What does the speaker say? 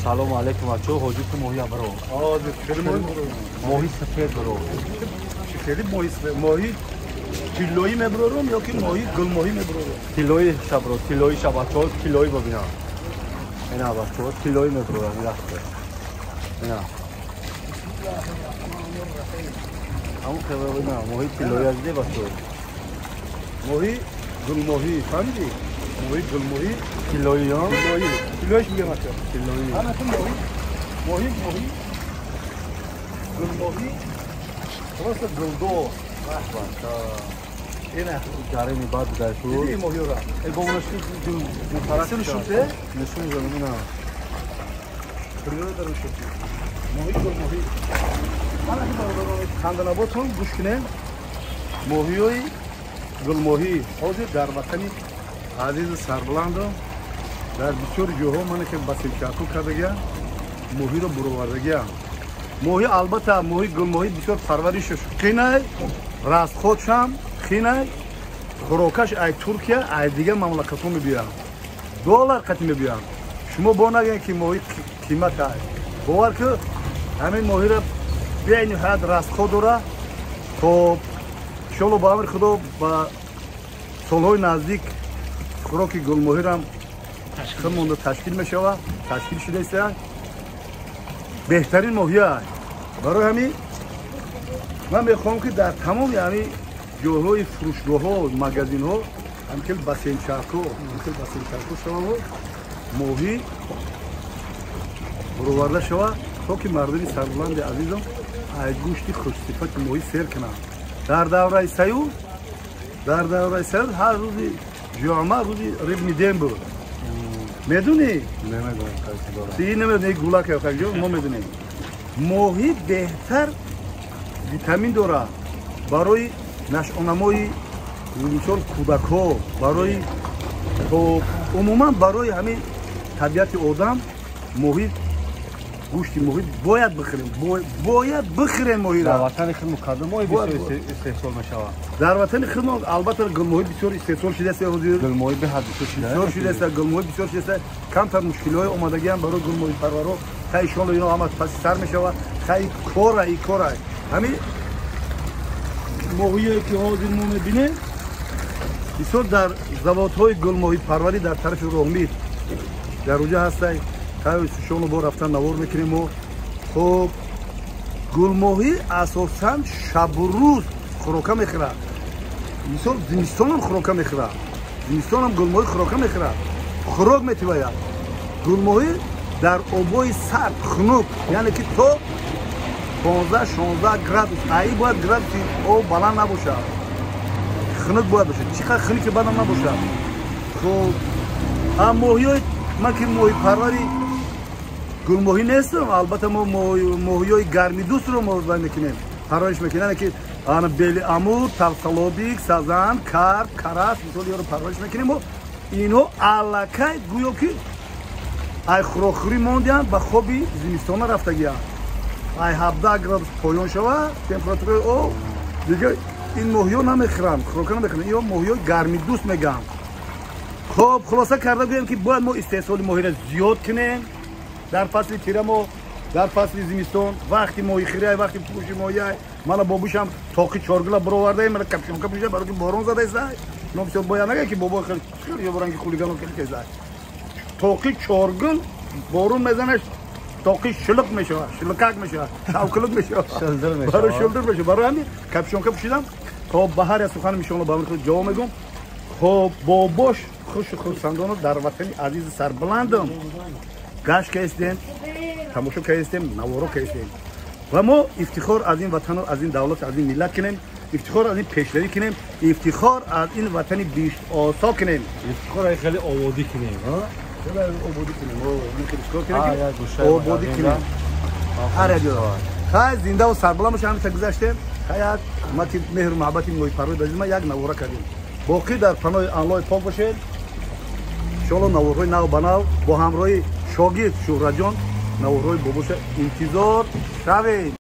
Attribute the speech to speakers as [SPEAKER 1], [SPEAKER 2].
[SPEAKER 1] سلام علیکم بچه‌ها. حاجی تو ماهی برو.
[SPEAKER 2] خیلی
[SPEAKER 1] ماهی سفید برو.
[SPEAKER 2] خیلی ماهی کیلویی میبرم یا که ماهی گل ماهی میبرم؟
[SPEAKER 1] کیلویی شب برو. کیلویی شب بچه‌ها کیلویی ببینم. اینا بچه‌ها کیلویی میبرم. اینا. همون که ببینم ماهی کیلویی از دی بچه‌ها.
[SPEAKER 2] ماهی گل ماهی فهمیدی؟ ماهی گل ماهی
[SPEAKER 1] کیلویی ها؟
[SPEAKER 2] کیلویش میگم بچه‌ها.
[SPEAKER 1] کیلویی.
[SPEAKER 2] انا تو ماهی گل ماهی راست گل دو. اینا
[SPEAKER 1] جاری بعد در تو.
[SPEAKER 2] این ماهی را.
[SPEAKER 1] ای بابا جو
[SPEAKER 2] نشون شده؟
[SPEAKER 1] نشون زمینه.
[SPEAKER 2] خیلی درو شده. ماهی گل ماهی. انا که خاندنا باتون گوش کنین. ماهیوی گل ماهی حاضر در وطن عزیز سربلندو در بسیار جاها من که بسیار چاکو کردگیم ماهی رو برآوردگیم. ماهی البته ماهی گل ماهی بسیار پرورشش خینه راست خودشم خینه خوراکش ای ترکیه ای دیگه مملکت‌ها میبیان دلار قطع میبیان. شما با نگین که ماهی قیمت است باور که همین ماهی را بین حد راست خود داره. خب شلو با امر خدا با سالهای نزدیک خوراک گل ماهی را خیلی تشکیل میشود. تشکیل شده است. بهترین ماهی است. برای همین من میخوام که در تمام یعنی جاهای فروشگاه ها مغازین ها همکل بسین چاکو شما ماهی برآورده شود تا که مردم سربلند عزیزم ای گوشت خوش صفت ماهی سیر کنند. در دوره سیور هر روزی جمعه روزی ریب میدیم بود. میدونی؟
[SPEAKER 1] نمیدونم کاری داره.
[SPEAKER 2] نمیدونی گولا که خواهی ما میدونیم. ماهی بهتر ویتامین داره برای نشانمایی مثال کودک ها برای عموما برای همین طبیعت آدم ماهی گوشت ماهی باید بخوریم ماهی را.
[SPEAKER 1] در وطن خود مقدم ماهی بسیار استحصال میشود.
[SPEAKER 2] در وطن خود البته گل ماهی بسیار استحصال شده است.
[SPEAKER 1] گل ماهی به حد
[SPEAKER 2] بسیار شده است. گل ماهی بسیار شده است. کمتر مشکل‌های اومدگی هم برای گل ماهی پرورا خیلی اینا هم پس سر میشود. خیلی کاره همین ماهیایی که حاضر ما میبینیم بسیار در زوادهای گل ماهی پروری در طرف راهمید در اونجا هستن. خیلی شما با رفتن نوار میکنیم و خب گل ماهی اساساً شب و روز خوراک میخوره. مثال زمستان هم خوراک میخوره. زمستان هم گل ماهی خوراک میخوره. خوراک میتواید گل ماهی در آبای سرد خنک یعنی که تو 15-16 گراد ای باید گراد او بالا نباشه. خنک باید باشه. چقدر خنک که بدم نباشه. خب هم ماهیای من که ماهی پروری گل ماهی نیستم. البته ما ماهیای گرمی دوست رو ما میکنیم پرورش میکنن که آن بلی امور تلسلابیک سازن کرد کرس مثلا رو پرورش میکنیم و اینو علاکه گویا که ای خوراخوری موندن به خوبی زمستان رفتگیان ای 17 گراد پایان شود تمپراتور او دیگه این ماهیو نمیخورن خوراک نمیخورن. یا ماهیای گرمی دوست میگن. خب خلاصه کرده بگم که باید ما استحصال ماهی را زیاد کنیم در فصل تیره ما در فصل زمستان وقتی ماهی خیره وقتی فروش ماهی مالا بابوشم تاقی چارگلا برآورده مالا کپشونکا میشه برای که بارون زده است. نه بسیار باید نگه که بابا خیلی یا برنگ خولیگان خیلی کیزه تاقی چارگل بارون میزنه تاقی شلق میشه شلقک میشه شاوکلق میشه
[SPEAKER 1] شلدر میشه
[SPEAKER 2] برای شلدر میشه. برای همین کپشونکا پوشیدم تا بهار سخن میشونه با من خود جواب میگم. خب باباش خوش خورسندانو در وطن عزیز سربلندم گشت که هستیم تماشا که هستیم نوارو که هستیم و ما افتخار از این وطن از این دولت از این ملت کنیم. افتخار از این پیشروی کنیم. افتخار از این وطن بیشت آسا کنیم.
[SPEAKER 1] افتخار خیلی آبادی کنیم.
[SPEAKER 2] خیلی آبادی کنیم. آبادی کنیم. هر جا خیلی زنده و سربلند باشه. همین تا گذشته خیلی ما که مهر و محبتی ماهی پروری داشتیم ما یک نواره کردیم. باقی در پناه الله پاک باشید. شما نوارهای نو بناو با همراهی شاگرد شهرت جان نوارهای بابوش انتظار شوید.